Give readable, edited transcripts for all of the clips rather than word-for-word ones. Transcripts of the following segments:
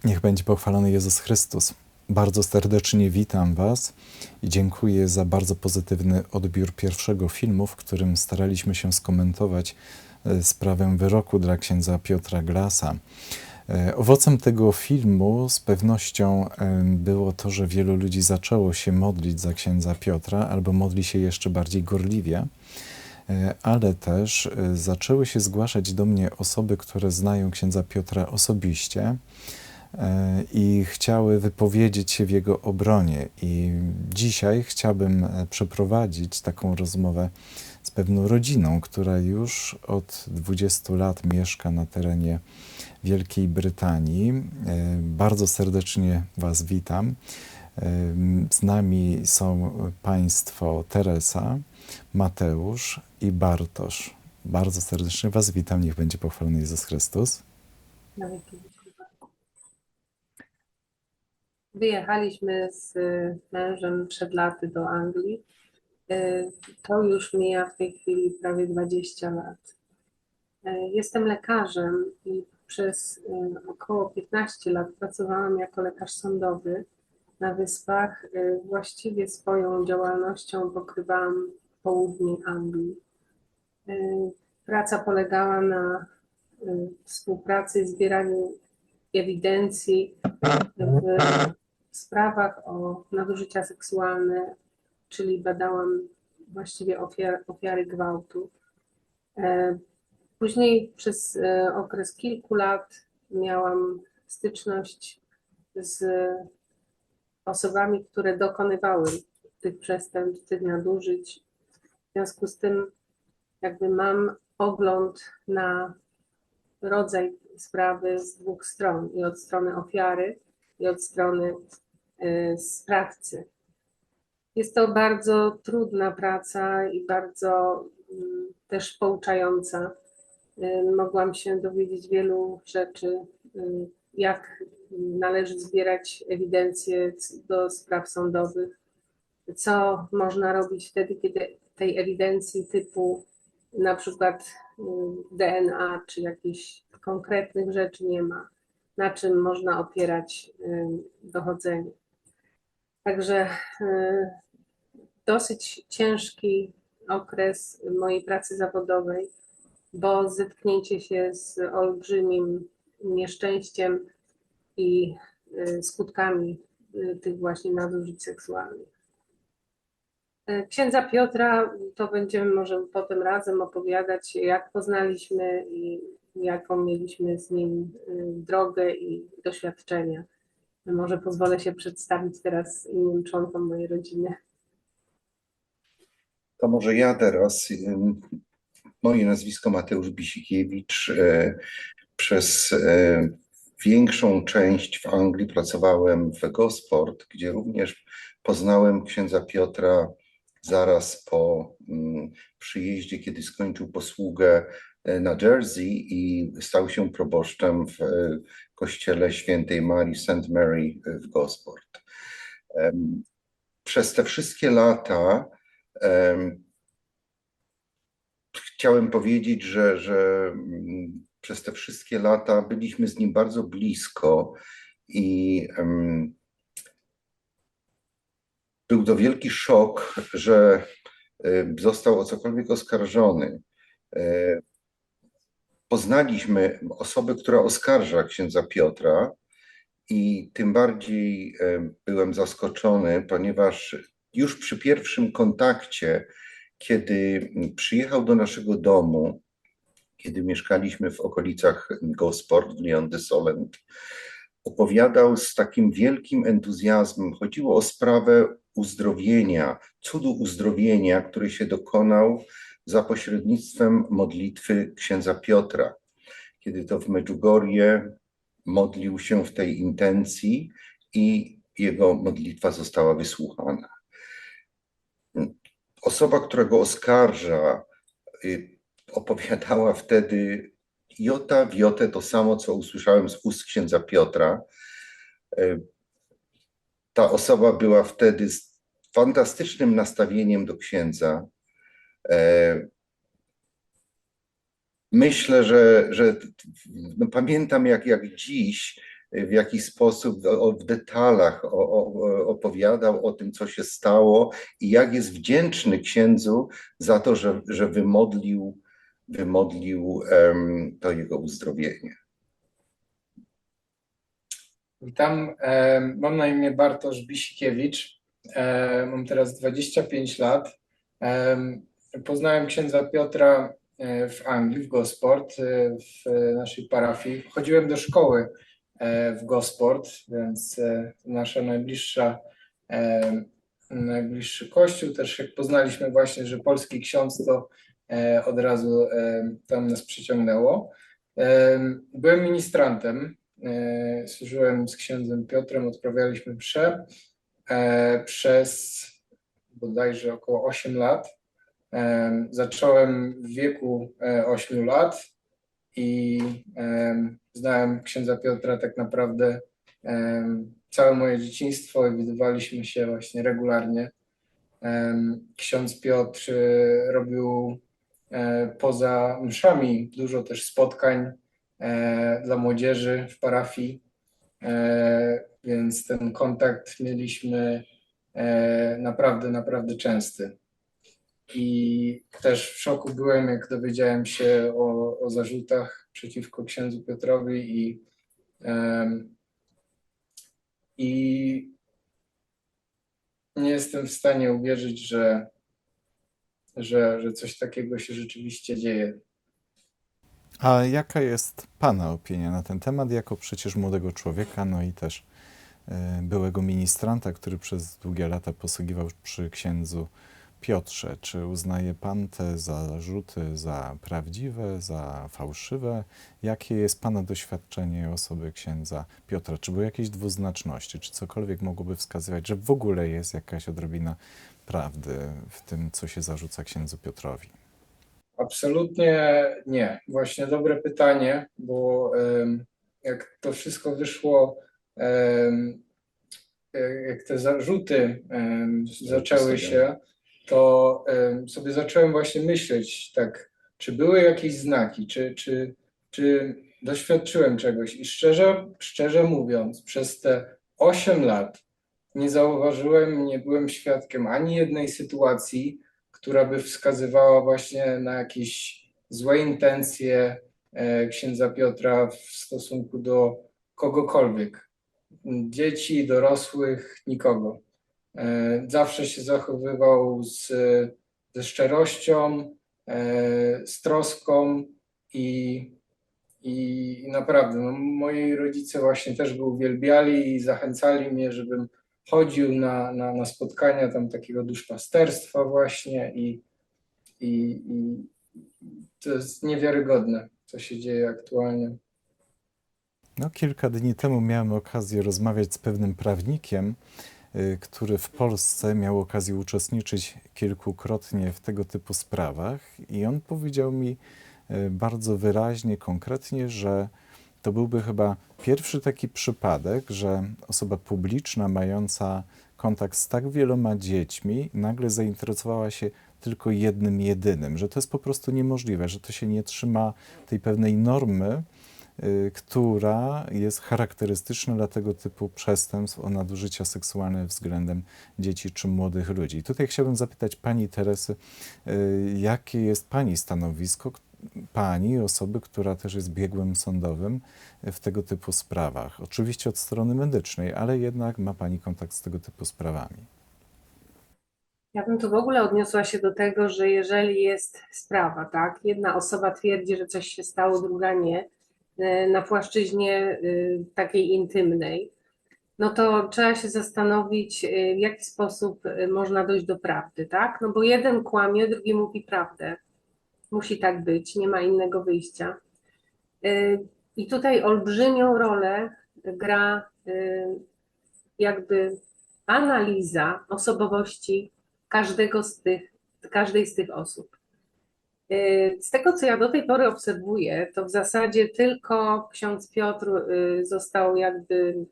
Niech będzie pochwalony Jezus Chrystus. Bardzo serdecznie witam Was i dziękuję za bardzo pozytywny odbiór pierwszego filmu, w którym staraliśmy się skomentować sprawę wyroku dla księdza Piotra Glasa. Owocem tego filmu z pewnością było to, że wielu ludzi zaczęło się modlić za księdza Piotra albo modli się jeszcze bardziej gorliwie, ale też zaczęły się zgłaszać do mnie osoby, które znają księdza Piotra osobiście i chciały wypowiedzieć się w jego obronie. I dzisiaj chciałbym przeprowadzić taką rozmowę z pewną rodziną, która już od 20 lat mieszka na terenie Wielkiej Brytanii. Bardzo serdecznie Was witam. Z nami są Państwo Teresa, Mateusz i Bartosz. Bardzo serdecznie Was witam. Niech będzie pochwalony Jezus Chrystus. Wyjechaliśmy z mężem przed laty do Anglii. To już mija w tej chwili prawie 20 lat. Jestem lekarzem i przez około 15 lat pracowałam jako lekarz sądowy na Wyspach. Właściwie swoją działalnością pokrywałam południe Anglii. Praca polegała na współpracy i zbieraniu ewidencji w sprawach o nadużycia seksualne, czyli badałam właściwie ofiary gwałtu. Później przez okres kilku lat miałam styczność z osobami, które dokonywały tych przestępstw, tych nadużyć. W związku z tym jakby mam pogląd na rodzaj sprawy z dwóch stron, i od strony ofiary, i od strony sprawcy. Jest to bardzo trudna praca i bardzo też pouczająca. Mogłam się dowiedzieć wielu rzeczy, jak należy zbierać ewidencję do spraw sądowych, co można robić wtedy, kiedy tej ewidencji typu na przykład DNA czy jakichś konkretnych rzeczy nie ma, na czym można opierać dochodzenie. Także dosyć ciężki okres mojej pracy zawodowej, bo zetknięcie się z olbrzymim nieszczęściem i skutkami tych właśnie nadużyć seksualnych. Księdza Piotra to będziemy może potem razem opowiadać, jak poznaliśmy i jaką mieliśmy z nim drogę i doświadczenia. Może pozwolę się przedstawić teraz innym członkom mojej rodziny. To może ja teraz. Moje nazwisko Mateusz Bisikiewicz. Przez większą część w Anglii pracowałem w Gosport, gdzie również poznałem księdza Piotra zaraz po przyjeździe, kiedy skończył posługę na Jersey i stał się proboszczem w kościele świętej Marii St. Mary w Gosport. Przez te wszystkie lata chciałem powiedzieć, że przez te wszystkie lata byliśmy z nim bardzo blisko i był to wielki szok, że został o cokolwiek oskarżony. Poznaliśmy osobę, która oskarża księdza Piotra i tym bardziej byłem zaskoczony, ponieważ już przy pierwszym kontakcie, kiedy przyjechał do naszego domu, kiedy mieszkaliśmy w okolicach Gosport w Lyon-de-Solent, opowiadał z takim wielkim entuzjazmem. Chodziło o sprawę uzdrowienia, cudu uzdrowienia, który się dokonał za pośrednictwem modlitwy księdza Piotra. Kiedy to w Medjugorje modlił się w tej intencji i jego modlitwa została wysłuchana. Osoba, która go oskarża, opowiadała wtedy jota w jotę to samo, co usłyszałem z ust księdza Piotra. Ta osoba była wtedy z fantastycznym nastawieniem do księdza. Myślę, że no pamiętam jak dziś, w jakiś sposób w detalach opowiadał o tym, co się stało i jak jest wdzięczny księdzu za to, że wymodlił to jego uzdrowienie. Witam, mam na imię Bartosz Bisikiewicz, mam teraz 25 lat. Poznałem księdza Piotra w Anglii, w Gosport, w naszej parafii. Chodziłem do szkoły w Gosport, więc nasza najbliższy kościół. Też jak poznaliśmy właśnie, że polski ksiądz, to od razu tam nas przyciągnęło. Byłem ministrantem, służyłem z księdzem Piotrem, odprawialiśmy msze przez bodajże około 8 lat. Zacząłem w wieku 8 lat i znałem księdza Piotra tak naprawdę całe moje dzieciństwo i widywaliśmy się właśnie regularnie. Ksiądz Piotr robił poza mszami dużo też spotkań dla młodzieży w parafii, więc ten kontakt mieliśmy naprawdę częsty. I też w szoku byłem, jak dowiedziałem się o zarzutach przeciwko księdzu Piotrowi i nie jestem w stanie uwierzyć, że coś takiego się rzeczywiście dzieje. A jaka jest Pana opinia na ten temat, jako przecież młodego człowieka, no i też byłego ministranta, który przez długie lata posługiwał przy księdzu Piotrze? Czy uznaje Pan te zarzuty za prawdziwe, za fałszywe? Jakie jest Pana doświadczenie osoby księdza Piotra? Czy były jakieś dwuznaczności? Czy cokolwiek mogłoby wskazywać, że w ogóle jest jakaś odrobina prawdy w tym, co się zarzuca księdzu Piotrowi? Absolutnie nie. Właśnie dobre pytanie, bo jak to wszystko wyszło, jak te zarzuty zaczęły się, to sobie zacząłem właśnie myśleć, tak, czy były jakieś znaki, czy doświadczyłem czegoś. I szczerze mówiąc, przez te 8 lat nie zauważyłem, nie byłem świadkiem ani jednej sytuacji, która by wskazywała właśnie na jakieś złe intencje księdza Piotra w stosunku do kogokolwiek. Dzieci, dorosłych, nikogo. Zawsze się zachowywał ze szczerością, z troską i naprawdę no, moi rodzice właśnie też go uwielbiali i zachęcali mnie, żebym chodził na spotkania tam takiego duszpasterstwa właśnie i to jest niewiarygodne, co się dzieje aktualnie. No, kilka dni temu miałem okazję rozmawiać z pewnym prawnikiem, który w Polsce miał okazję uczestniczyć kilkukrotnie w tego typu sprawach i on powiedział mi bardzo wyraźnie, konkretnie, że to byłby chyba pierwszy taki przypadek, że osoba publiczna mająca kontakt z tak wieloma dziećmi nagle zainteresowała się tylko jednym, jedynym, że to jest po prostu niemożliwe, że to się nie trzyma tej pewnej normy, która jest charakterystyczna dla tego typu przestępstw o nadużycia seksualne względem dzieci czy młodych ludzi. I tutaj chciałbym zapytać Pani Teresy, jakie jest Pani stanowisko, Pani, osoby, która też jest biegłym sądowym w tego typu sprawach? Oczywiście od strony medycznej, ale jednak ma Pani kontakt z tego typu sprawami. Ja bym tu w ogóle odniosła się do tego, że jeżeli jest sprawa, tak, jedna osoba twierdzi, że coś się stało, druga nie, na płaszczyźnie takiej intymnej, no to trzeba się zastanowić, w jaki sposób można dojść do prawdy, tak? No bo jeden kłamie, drugi mówi prawdę. Musi tak być, nie ma innego wyjścia. I tutaj olbrzymią rolę gra jakby analiza osobowości każdej z tych osób. Z tego, co ja do tej pory obserwuję, to w zasadzie tylko ksiądz Piotr został jakby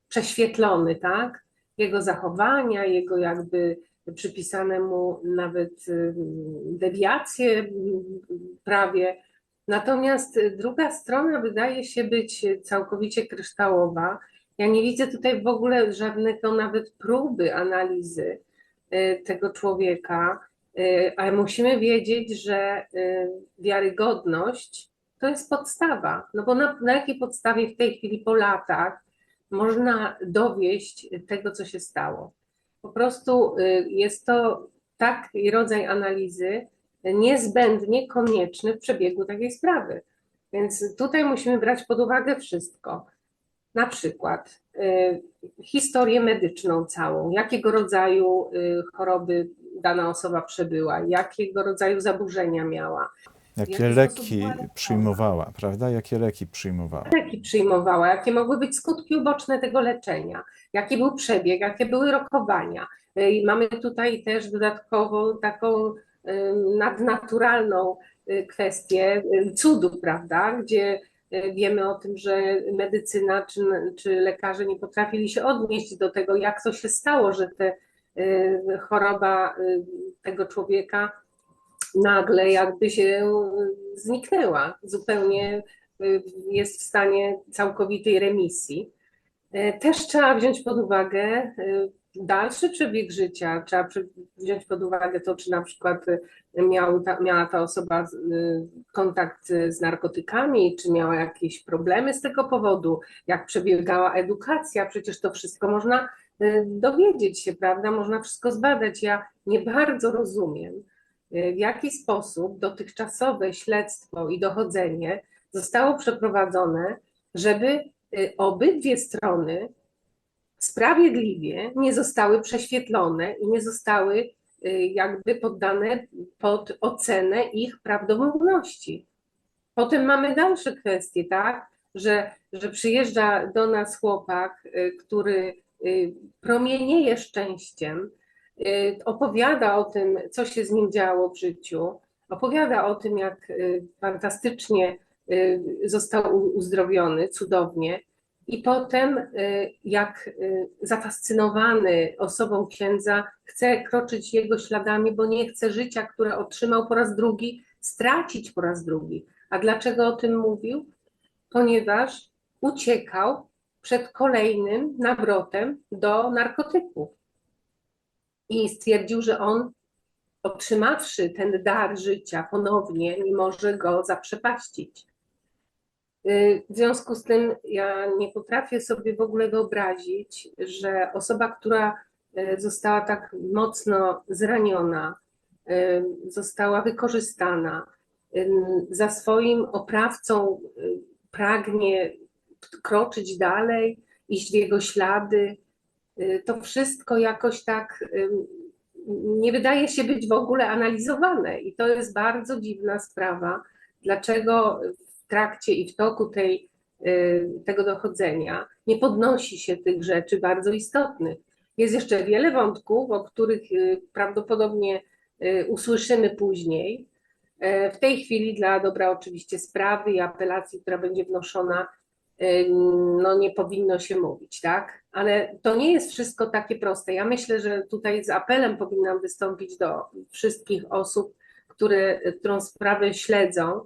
prześwietlony, tak? Jego zachowania, jego jakby przypisane mu nawet dewiacje prawie Natomiast druga strona wydaje się być całkowicie kryształowa. Ja nie widzę tutaj w ogóle żadnego nawet próby analizy tego człowieka, ale musimy wiedzieć, że wiarygodność to jest podstawa. No bo na jakiej podstawie w tej chwili po latach można dowieść tego, co się stało? Po prostu jest to taki rodzaj analizy niezbędnie konieczny w przebiegu takiej sprawy. Więc tutaj musimy brać pod uwagę wszystko. Na przykład historię medyczną całą, jakiego rodzaju choroby dana osoba przebyła, jakiego rodzaju zaburzenia miała. Jakie jaki leki sposób była leczona. przyjmowała, prawda? Jakie leki przyjmowała? Leki przyjmowała, jakie mogły być skutki uboczne tego leczenia, jaki był przebieg, jakie były rokowania. I mamy tutaj też dodatkowo taką nadnaturalną kwestię cudów, prawda, gdzie wiemy o tym, że medycyna czy lekarze nie potrafili się odnieść do tego, jak to się stało, że te choroba tego człowieka nagle jakby się zniknęła, zupełnie jest w stanie całkowitej remisji. Też trzeba wziąć pod uwagę dalszy przebieg życia, trzeba wziąć pod uwagę to, czy na przykład miała ta osoba kontakt z narkotykami, czy miała jakieś problemy z tego powodu, jak przebiegała edukacja, przecież to wszystko można dowiedzieć się, prawda, można wszystko zbadać. Ja nie bardzo rozumiem, w jaki sposób dotychczasowe śledztwo i dochodzenie zostało przeprowadzone, żeby obydwie strony sprawiedliwie nie zostały prześwietlone i nie zostały jakby poddane pod ocenę ich prawdomówności. Potem mamy dalsze kwestie, tak, że przyjeżdża do nas chłopak, który promienieje szczęściem, opowiada o tym, co się z nim działo w życiu, opowiada o tym, jak fantastycznie został uzdrowiony, cudownie. I potem, jak zafascynowany osobą księdza, chce kroczyć jego śladami, bo nie chce życia, które otrzymał po raz drugi, stracić po raz drugi. A dlaczego o tym mówił? Ponieważ uciekał przed kolejnym nawrotem do narkotyków. I stwierdził, że on, otrzymawszy ten dar życia ponownie, nie może go zaprzepaścić. W związku z tym ja nie potrafię sobie w ogóle wyobrazić, że osoba, która została tak mocno zraniona, została wykorzystana, za swoim oprawcą pragnie kroczyć dalej, iść w jego ślady. To wszystko jakoś tak nie wydaje się być w ogóle analizowane i to jest bardzo dziwna sprawa. Dlaczego w trakcie i w toku tego dochodzenia nie podnosi się tych rzeczy bardzo istotnych? Jest jeszcze wiele wątków, o których prawdopodobnie usłyszymy później. W tej chwili dla dobra oczywiście sprawy i apelacji, która będzie wnoszona, no nie powinno się mówić, tak? Ale to nie jest wszystko takie proste. Ja myślę, że tutaj z apelem powinnam wystąpić do wszystkich osób, którą sprawę śledzą,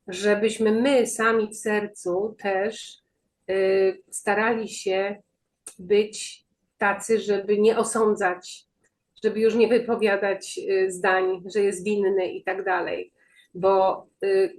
żebyśmy my sami w sercu też starali się być tacy, żeby nie osądzać, żeby już nie wypowiadać zdań, że jest winny i tak dalej. Bo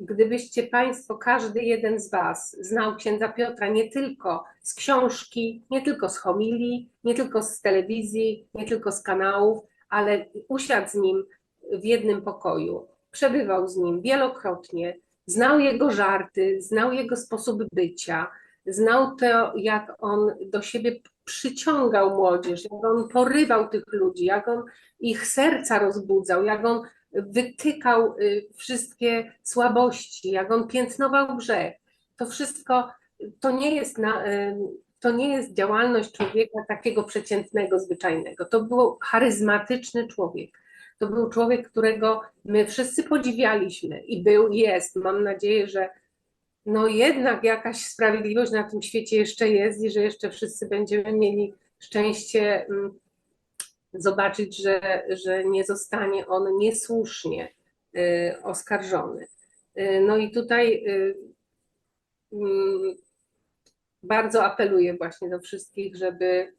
gdybyście Państwo, każdy jeden z Was znał księdza Piotra nie tylko z książki, nie tylko z homilii, nie tylko z telewizji, nie tylko z kanałów, ale usiadł z nim w jednym pokoju, przebywał z nim wielokrotnie, znał jego żarty, znał jego sposób bycia, znał to, jak on do siebie przyciągał młodzież, jak on porywał tych ludzi, jak on ich serca rozbudzał, jak on wytykał wszystkie słabości, jak on piętnował grzech. To wszystko to nie jest działalność człowieka takiego przeciętnego, zwyczajnego. To był charyzmatyczny człowiek. To był człowiek, którego my wszyscy podziwialiśmy i jest. Mam nadzieję, że no jednak jakaś sprawiedliwość na tym świecie jeszcze jest i że jeszcze wszyscy będziemy mieli szczęście zobaczyć, że nie zostanie on niesłusznie oskarżony. No i tutaj mm, bardzo apeluję właśnie do wszystkich, żeby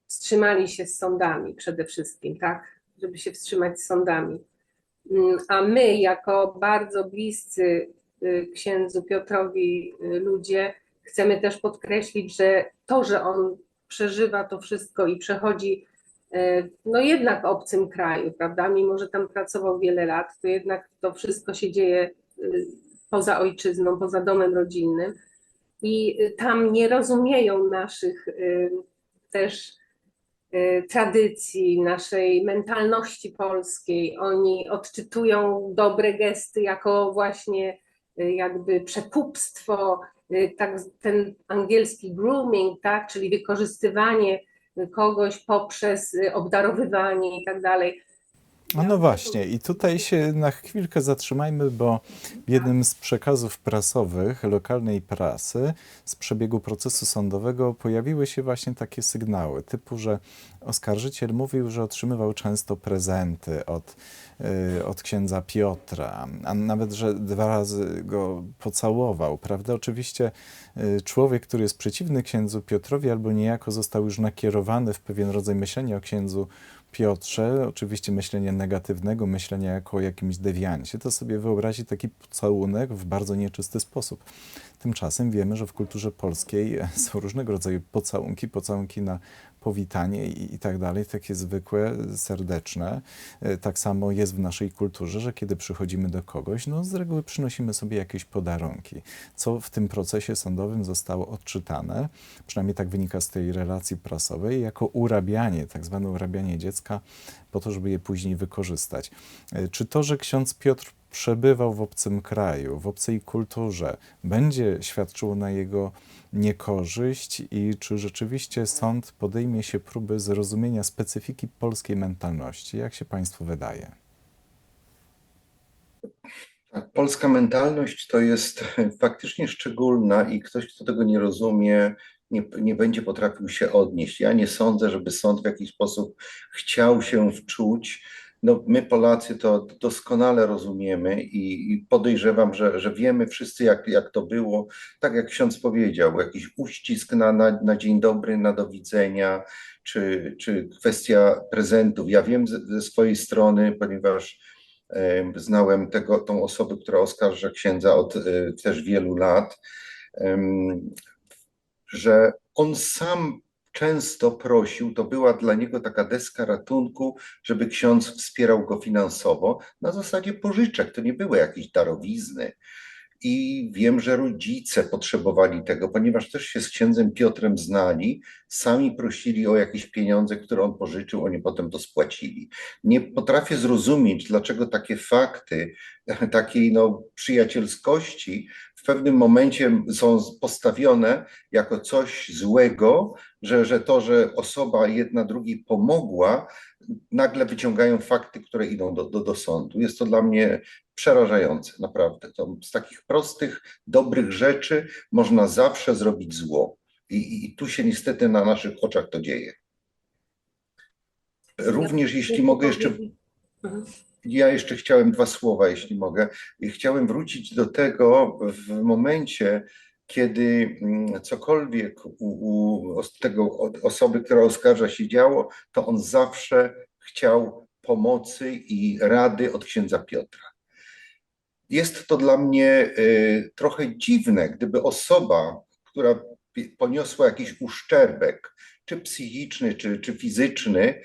wstrzymali się z sądami przede wszystkim, tak? Żeby się wstrzymać z sądami. A my, jako bardzo bliscy księdzu Piotrowi ludzie, chcemy też podkreślić, że to, że on przeżywa to wszystko i przechodzi no jednak w obcym kraju, prawda? Mimo że tam pracował wiele lat, to jednak to wszystko się dzieje poza ojczyzną, poza domem rodzinnym i tam nie rozumieją naszych też tradycji, naszej mentalności polskiej. Oni odczytują dobre gesty jako właśnie jakby przekupstwo, tak, ten angielski grooming, tak, czyli wykorzystywanie kogoś poprzez obdarowywanie i tak dalej. No właśnie, i tutaj się na chwilkę zatrzymajmy, bo w jednym z przekazów prasowych lokalnej prasy z przebiegu procesu sądowego pojawiły się właśnie takie sygnały, typu, że oskarżyciel mówił, że otrzymywał często prezenty od księdza Piotra, a nawet, że 2 razy go pocałował, prawda? Oczywiście człowiek, który jest przeciwny księdzu Piotrowi, albo niejako został już nakierowany w pewien rodzaj myślenia o księdzu Piotrze, oczywiście myślenie negatywnego, myślenia jako o jakimś dewiancie, to sobie wyobrazi taki pocałunek w bardzo nieczysty sposób. Tymczasem wiemy, że w kulturze polskiej są różnego rodzaju pocałunki na powitanie i tak dalej, takie zwykłe, serdeczne. Tak samo jest w naszej kulturze, że kiedy przychodzimy do kogoś, no z reguły przynosimy sobie jakieś podarunki, co w tym procesie sądowym zostało odczytane, przynajmniej tak wynika z tej relacji prasowej, jako urabianie, tak zwane urabianie dziecka, po to, żeby je później wykorzystać. Czy to, że ksiądz Piotr przebywał w obcym kraju, w obcej kulturze, będzie świadczyło na jego niekorzyść i czy rzeczywiście sąd podejmie się próby zrozumienia specyfiki polskiej mentalności? Jak się Państwu wydaje? Tak, polska mentalność to jest faktycznie szczególna i ktoś, kto tego nie rozumie, nie będzie potrafił się odnieść. Ja nie sądzę, żeby sąd w jakiś sposób chciał się wczuć. No, my Polacy to doskonale rozumiemy i podejrzewam, że wiemy wszyscy, jak to było. Tak jak ksiądz powiedział, jakiś uścisk na dzień dobry, na do widzenia, czy kwestia prezentów. Ja wiem ze swojej strony, ponieważ znałem tą osobę, która oskarża księdza od też wielu lat, że on sam często prosił, to była dla niego taka deska ratunku, żeby ksiądz wspierał go finansowo na zasadzie pożyczek, to nie były jakieś darowizny. I wiem, że rodzice potrzebowali tego, ponieważ też się z księdzem Piotrem znali, sami prosili o jakieś pieniądze, które on pożyczył, oni potem to spłacili. Nie potrafię zrozumieć, dlaczego takie fakty, takiej przyjacielskości w pewnym momencie są postawione jako coś złego, że to, że osoba jedna drugiej pomogła, nagle wyciągają fakty, które idą do sądu. Jest to dla mnie przerażające, naprawdę. To z takich prostych, dobrych rzeczy można zawsze zrobić zło. I tu się niestety na naszych oczach to dzieje. Również jeśli mogę jeszcze... Ja jeszcze chciałem 2 słowa, jeśli mogę. I chciałem wrócić do tego w momencie, kiedy cokolwiek u tego osoby, która oskarża, się działo, to on zawsze chciał pomocy i rady od księdza Piotra. Jest to dla mnie trochę dziwne, gdyby osoba, która poniosła jakiś uszczerbek, czy psychiczny, czy fizyczny,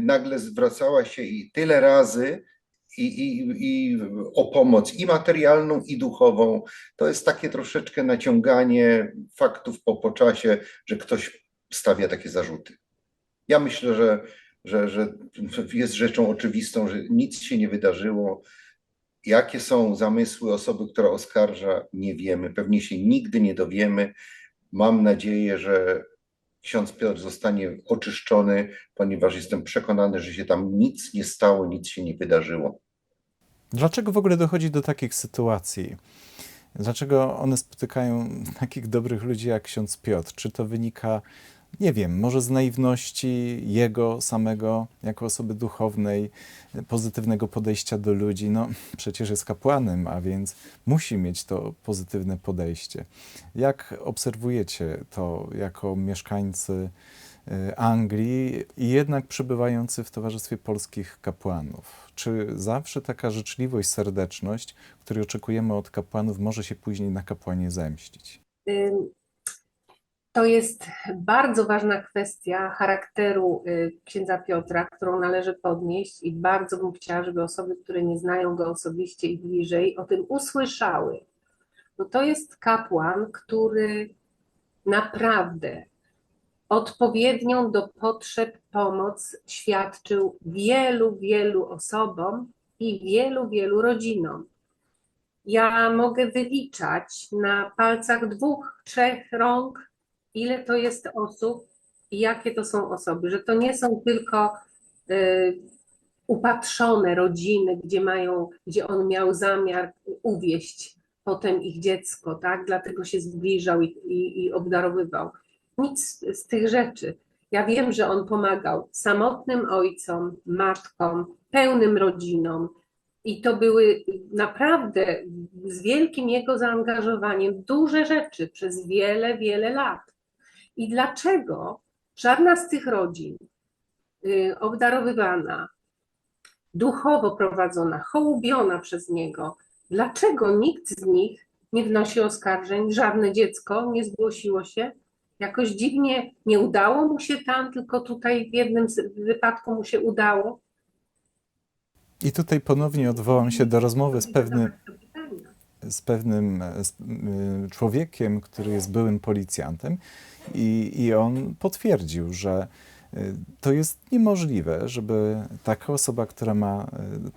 nagle zwracała się i tyle razy i o pomoc i materialną, i duchową. To jest takie troszeczkę naciąganie faktów po czasie, że ktoś stawia takie zarzuty. Ja myślę, że jest rzeczą oczywistą, że nic się nie wydarzyło. Jakie są zamysły osoby, która oskarża, nie wiemy. Pewnie się nigdy nie dowiemy. Mam nadzieję, że ksiądz Piotr zostanie oczyszczony, ponieważ jestem przekonany, że się tam nic nie stało, nic się nie wydarzyło. Dlaczego w ogóle dochodzi do takich sytuacji? Dlaczego one spotykają takich dobrych ludzi jak ksiądz Piotr? Czy to wynika nie wiem, może z naiwności jego samego jako osoby duchownej, pozytywnego podejścia do ludzi. No przecież jest kapłanem, a więc musi mieć to pozytywne podejście. Jak obserwujecie to jako mieszkańcy Anglii i jednak przebywający w towarzystwie polskich kapłanów? Czy zawsze taka życzliwość, serdeczność, której oczekujemy od kapłanów, może się później na kapłanie zemścić? To jest bardzo ważna kwestia charakteru księdza Piotra, którą należy podnieść i bardzo bym chciała, żeby osoby, które nie znają go osobiście i bliżej, o tym usłyszały. No to jest kapłan, który naprawdę odpowiednią do potrzeb pomoc świadczył wielu, wielu osobom i wielu, wielu rodzinom. Ja mogę wyliczać na palcach 2, 3 rąk, ile to jest osób i jakie to są osoby, że to nie są tylko upatrzone rodziny, gdzie on miał zamiar uwieść potem ich dziecko, tak? Dlatego się zbliżał i obdarowywał. Nic z tych rzeczy. Ja wiem, że on pomagał samotnym ojcom, matkom, pełnym rodzinom i to były naprawdę z wielkim jego zaangażowaniem duże rzeczy przez wiele, wiele lat. I dlaczego żadna z tych rodzin obdarowywana, duchowo prowadzona, hołubiona przez niego, dlaczego nikt z nich nie wnosi oskarżeń, żadne dziecko nie zgłosiło się? Jakoś dziwnie nie udało mu się tam, tylko tutaj w jednym wypadku mu się udało. I tutaj ponownie odwołam się do rozmowy z pewnym człowiekiem, który jest byłym policjantem i on potwierdził, że to jest niemożliwe, żeby taka osoba, która ma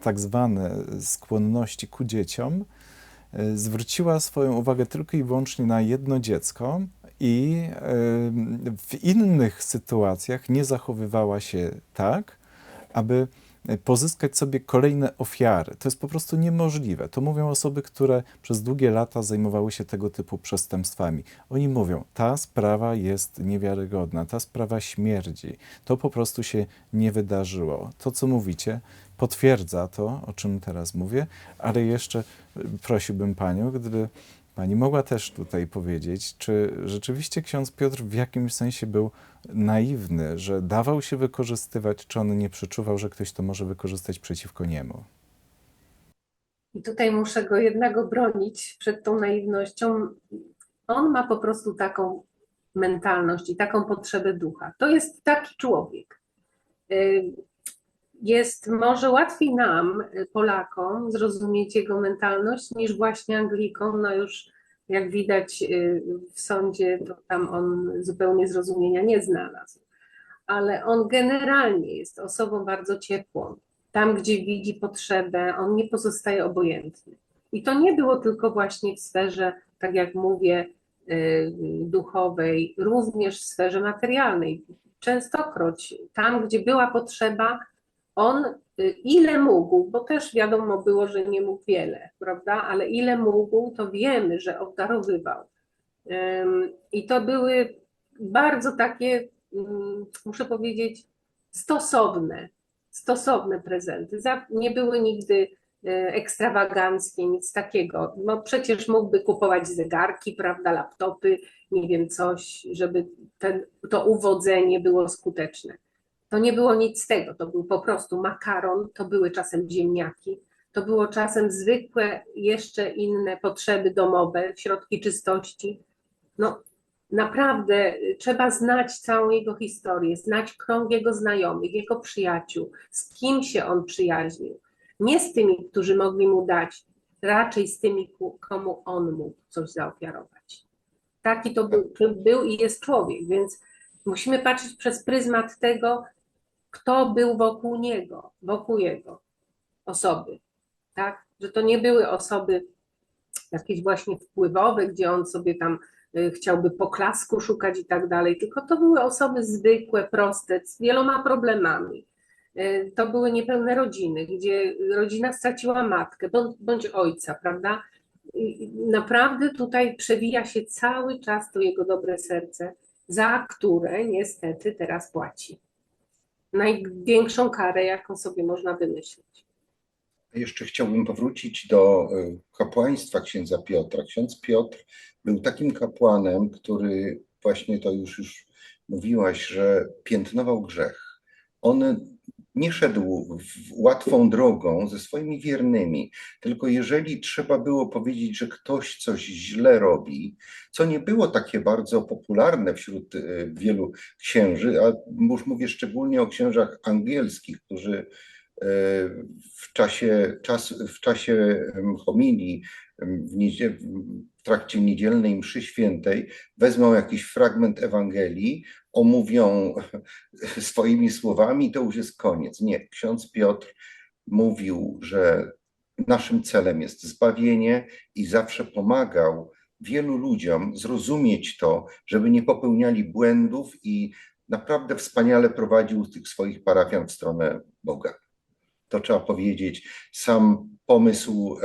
tak zwane skłonności ku dzieciom, zwróciła swoją uwagę tylko i wyłącznie na jedno dziecko i w innych sytuacjach nie zachowywała się tak, aby pozyskać sobie kolejne ofiary. To jest po prostu niemożliwe. To mówią osoby, które przez długie lata zajmowały się tego typu przestępstwami. Oni mówią, ta sprawa jest niewiarygodna, ta sprawa śmierdzi. To po prostu się nie wydarzyło. To, co mówicie, potwierdza to, o czym teraz mówię, ale jeszcze prosiłbym Panią, gdyby Pani mogła też tutaj powiedzieć, czy rzeczywiście ksiądz Piotr w jakimś sensie był naiwny, że dawał się wykorzystywać, czy on nie przeczuwał, że ktoś to może wykorzystać przeciwko niemu? I tutaj muszę go jednego bronić przed tą naiwnością. On ma po prostu taką mentalność i taką potrzebę ducha. To jest taki człowiek. Jest może łatwiej nam, Polakom, zrozumieć jego mentalność niż właśnie Anglikom. No już jak widać w sądzie, to tam on zupełnie zrozumienia nie znalazł. Ale on generalnie jest osobą bardzo ciepłą. Tam, gdzie widzi potrzebę, on nie pozostaje obojętny. I to nie było tylko właśnie w sferze, tak jak mówię, duchowej, również w sferze materialnej. Częstokroć tam, gdzie była potrzeba, on ile mógł, bo też wiadomo było, że nie mógł wiele, prawda? Ale ile mógł, to wiemy, że obdarowywał. I to były bardzo takie, muszę powiedzieć, stosowne prezenty. Nie były nigdy ekstrawaganckie, nic takiego. No przecież mógłby kupować zegarki, prawda, laptopy, nie wiem, coś, żeby to uwodzenie było skuteczne. To nie było nic z tego, to był po prostu makaron, to były czasem ziemniaki, to było czasem zwykłe, jeszcze inne potrzeby domowe, środki czystości. No naprawdę trzeba znać całą jego historię, znać krąg jego znajomych, jego przyjaciół, z kim się on przyjaźnił. Nie z tymi, którzy mogli mu dać, raczej z tymi, komu on mógł coś zaofiarować. Taki to był i jest człowiek, więc musimy patrzeć przez pryzmat tego, kto był wokół niego, wokół jego osoby, tak? Że to nie były osoby jakieś właśnie wpływowe, gdzie on sobie tam chciałby poklasku szukać i tak dalej, tylko to były osoby zwykłe, proste, z wieloma problemami. To były niepełne rodziny, gdzie rodzina straciła matkę bądź ojca, prawda? I naprawdę tutaj przewija się cały czas to jego dobre serce za które niestety teraz płaci. Największą karę, jaką sobie można wymyślić. Jeszcze chciałbym powrócić do kapłaństwa księdza Piotra. Ksiądz Piotr był takim kapłanem, który właśnie to już mówiłaś, że piętnował grzech. On nie szedł łatwą drogą ze swoimi wiernymi, tylko jeżeli trzeba było powiedzieć, że ktoś coś źle robi, co nie było takie bardzo popularne wśród wielu księży, a już mówię szczególnie o księżach angielskich, którzy w czasie homilii, w trakcie niedzielnej mszy świętej wezmą jakiś fragment Ewangelii, omówią swoimi słowami i to już jest koniec. Nie, ksiądz Piotr mówił, że naszym celem jest zbawienie i zawsze pomagał wielu ludziom zrozumieć to, żeby nie popełniali błędów i naprawdę wspaniale prowadził tych swoich parafian w stronę Boga. To trzeba powiedzieć. Sam pomysł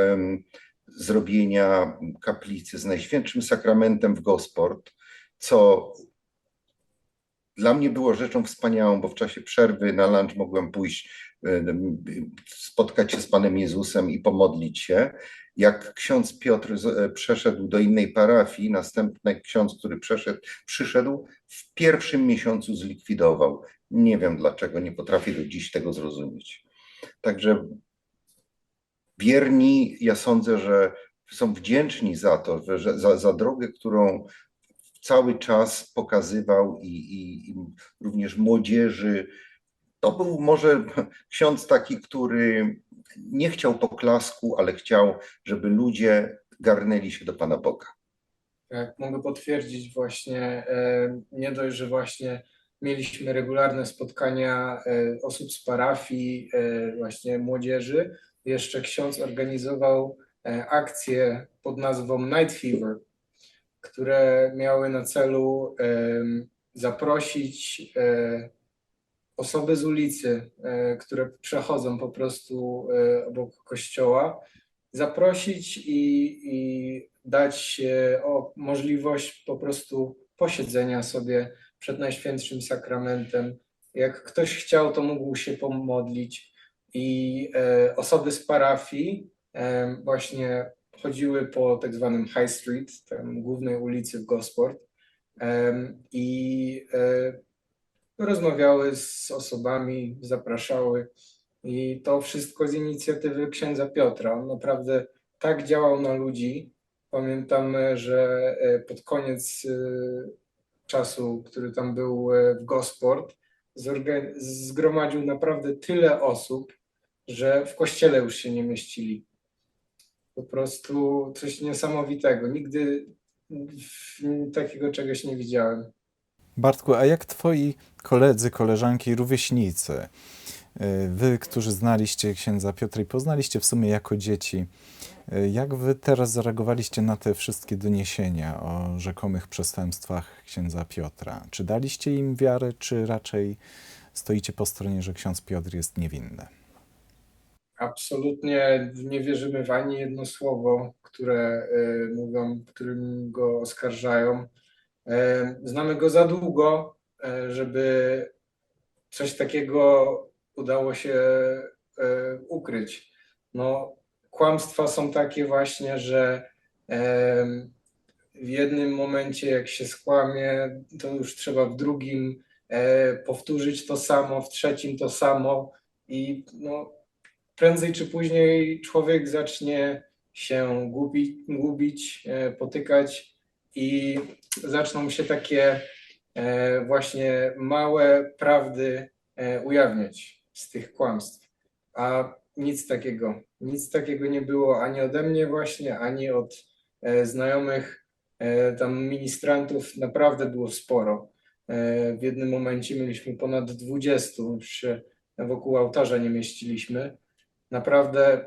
zrobienia kaplicy z Najświętszym Sakramentem w Gosport, co dla mnie było rzeczą wspaniałą, bo w czasie przerwy na lunch mogłem pójść, spotkać się z Panem Jezusem i pomodlić się. Jak ksiądz Piotr przeszedł do innej parafii, następny ksiądz, który przyszedł, w pierwszym miesiącu zlikwidował. Nie wiem dlaczego, nie potrafię do dziś tego zrozumieć. Także wierni, ja sądzę, że są wdzięczni za to, za drogę, którą cały czas pokazywał i również młodzieży. To był może ksiądz taki, który nie chciał poklasku, ale chciał, żeby ludzie garnęli się do Pana Boga. Tak, mogę potwierdzić właśnie, nie dość, że właśnie mieliśmy regularne spotkania osób z parafii, właśnie młodzieży, jeszcze ksiądz organizował akcje pod nazwą Night Fever, które miały na celu zaprosić osoby z ulicy, które przechodzą po prostu obok kościoła, zaprosić i dać możliwość po prostu posiedzenia sobie przed Najświętszym Sakramentem. Jak ktoś chciał, to mógł się pomodlić i osoby z parafii właśnie chodziły po tak zwanym High Street, tam głównej ulicy w Gosport, i rozmawiały z osobami, zapraszały i to wszystko z inicjatywy księdza Piotra. On naprawdę tak działał na ludzi. Pamiętamy, że pod koniec czasu, który tam był w Gosport, zgromadził naprawdę tyle osób, że w kościele już się nie mieścili. Po prostu coś niesamowitego. Nigdy takiego czegoś nie widziałem. Bartku, a jak twoi koledzy, koleżanki, rówieśnicy, wy, którzy znaliście księdza Piotra i poznaliście w sumie jako dzieci, jak wy teraz zareagowaliście na te wszystkie doniesienia o rzekomych przestępstwach księdza Piotra? Czy daliście im wiarę, czy raczej stoicie po stronie, że ksiądz Piotr jest niewinny? Absolutnie nie wierzymy w ani jedno słowo, które mówią, którym go oskarżają. Znamy go za długo, żeby coś takiego udało się ukryć. No, kłamstwa są takie właśnie, że w jednym momencie jak się skłamie, to już trzeba w drugim powtórzyć to samo, w trzecim to samo i no, prędzej czy później człowiek zacznie się gubić, potykać i zaczną się takie właśnie małe prawdy ujawniać z tych kłamstw. A nic takiego nie było ani ode mnie właśnie, ani od znajomych tam ministrantów. Naprawdę było sporo. W jednym momencie mieliśmy ponad 20, już się wokół ołtarza nie mieściliśmy. Naprawdę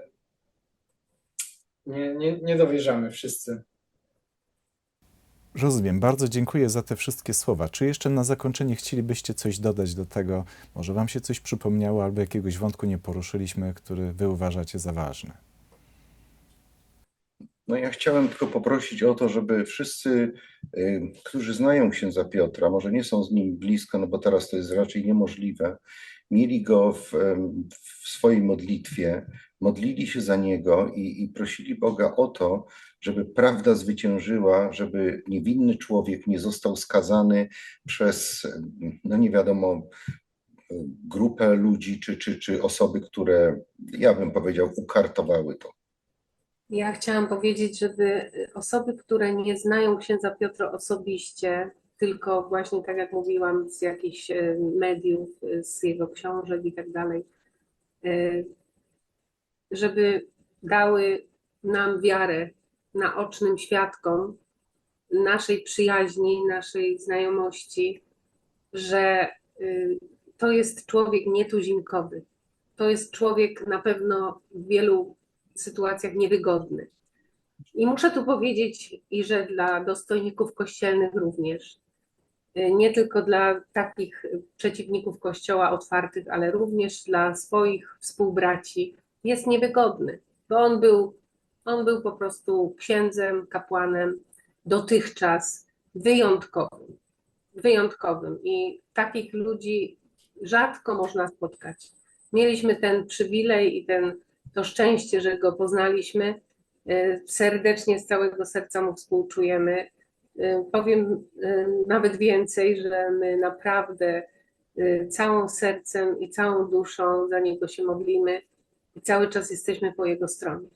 nie dowierzamy wszyscy. Rozumiem. Bardzo dziękuję za te wszystkie słowa. Czy jeszcze na zakończenie chcielibyście coś dodać do tego? Może wam się coś przypomniało albo jakiegoś wątku nie poruszyliśmy, który wy uważacie za ważny? No ja chciałem tylko poprosić o to, żeby wszyscy, którzy znają księdza Piotra, może nie są z nim blisko, no bo teraz to jest raczej niemożliwe, mieli go w swojej modlitwie, modlili się za niego i prosili Boga o to, żeby prawda zwyciężyła, żeby niewinny człowiek nie został skazany przez, no nie wiadomo, grupę ludzi czy osoby, które, ja bym powiedział, ukartowały to. Ja chciałam powiedzieć, żeby osoby, które nie znają księdza Piotra osobiście, tylko właśnie tak jak mówiłam, z jakichś mediów, z jego książek i tak dalej, żeby dały nam wiarę naocznym świadkom naszej przyjaźni, naszej znajomości, że to jest człowiek nietuzinkowy. To jest człowiek na pewno w wielu sytuacjach niewygodny. I muszę tu powiedzieć, i że dla dostojników kościelnych również, nie tylko dla takich przeciwników Kościoła otwartych, ale również dla swoich współbraci, jest niewygodny, bo on był po prostu księdzem, kapłanem dotychczas wyjątkowym. Wyjątkowym. I takich ludzi rzadko można spotkać. Mieliśmy ten przywilej i to szczęście, że go poznaliśmy. Serdecznie, z całego serca mu współczujemy. Powiem nawet więcej, że my naprawdę całym sercem i całą duszą za niego się modlimy i cały czas jesteśmy po jego stronie.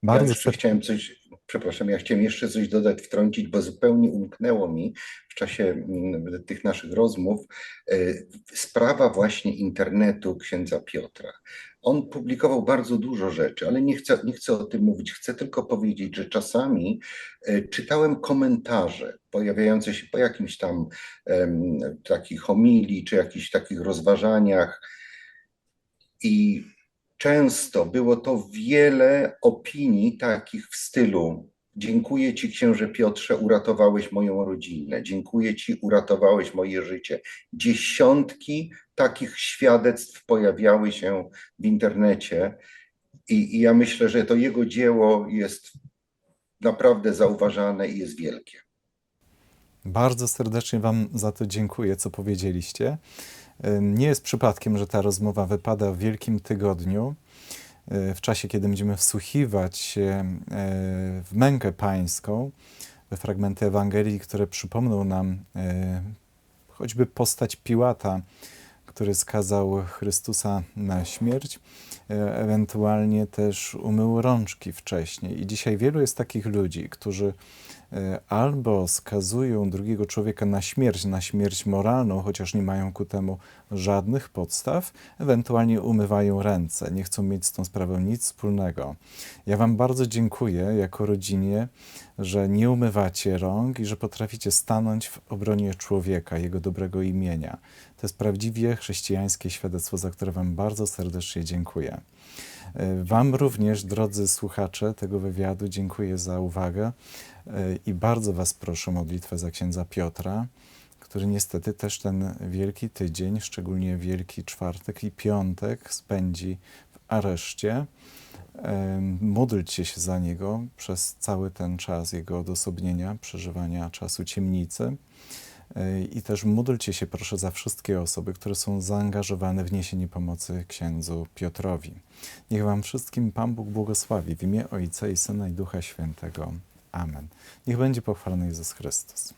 Ja Bardzo jeszcze chciałem coś, przepraszam, ja chciałem jeszcze coś dodać, wtrącić, bo zupełnie umknęło mi w czasie tych naszych rozmów sprawa właśnie internetu księdza Piotra. On publikował bardzo dużo rzeczy, ale nie chcę o tym mówić. Chcę tylko powiedzieć, że czasami czytałem komentarze pojawiające się po jakimś tam takich homilii czy jakichś takich rozważaniach i często było to wiele opinii takich w stylu: dziękuję Ci, księże Piotrze, uratowałeś moją rodzinę, dziękuję Ci, uratowałeś moje życie. Dziesiątki takich świadectw pojawiały się w internecie i ja myślę, że to jego dzieło jest naprawdę zauważane i jest wielkie. Bardzo serdecznie Wam za to dziękuję, co powiedzieliście. Nie jest przypadkiem, że ta rozmowa wypada w Wielkim Tygodniu, w czasie, kiedy będziemy wsłuchiwać się w mękę pańską, we fragmenty Ewangelii, które przypomną nam choćby postać Piłata, który skazał Chrystusa na śmierć, ewentualnie też umył rączki wcześniej. I dzisiaj wielu jest takich ludzi, którzy albo skazują drugiego człowieka na śmierć moralną, chociaż nie mają ku temu żadnych podstaw, ewentualnie umywają ręce, nie chcą mieć z tą sprawą nic wspólnego. Ja Wam bardzo dziękuję jako rodzinie, że nie umywacie rąk i że potraficie stanąć w obronie człowieka, jego dobrego imienia. To jest prawdziwie chrześcijańskie świadectwo, za które Wam bardzo serdecznie dziękuję. Wam również, drodzy słuchacze tego wywiadu, dziękuję za uwagę i bardzo Was proszę o modlitwę za księdza Piotra, który niestety też ten Wielki Tydzień, szczególnie Wielki Czwartek i Piątek spędzi w areszcie. Módlcie się za niego przez cały ten czas jego odosobnienia, przeżywania czasu ciemnicy. I też módlcie się proszę za wszystkie osoby, które są zaangażowane w niesienie pomocy księdzu Piotrowi. Niech Wam wszystkim Pan Bóg błogosławi w imię Ojca i Syna i Ducha Świętego. Amen. Niech będzie pochwalony Jezus Chrystus.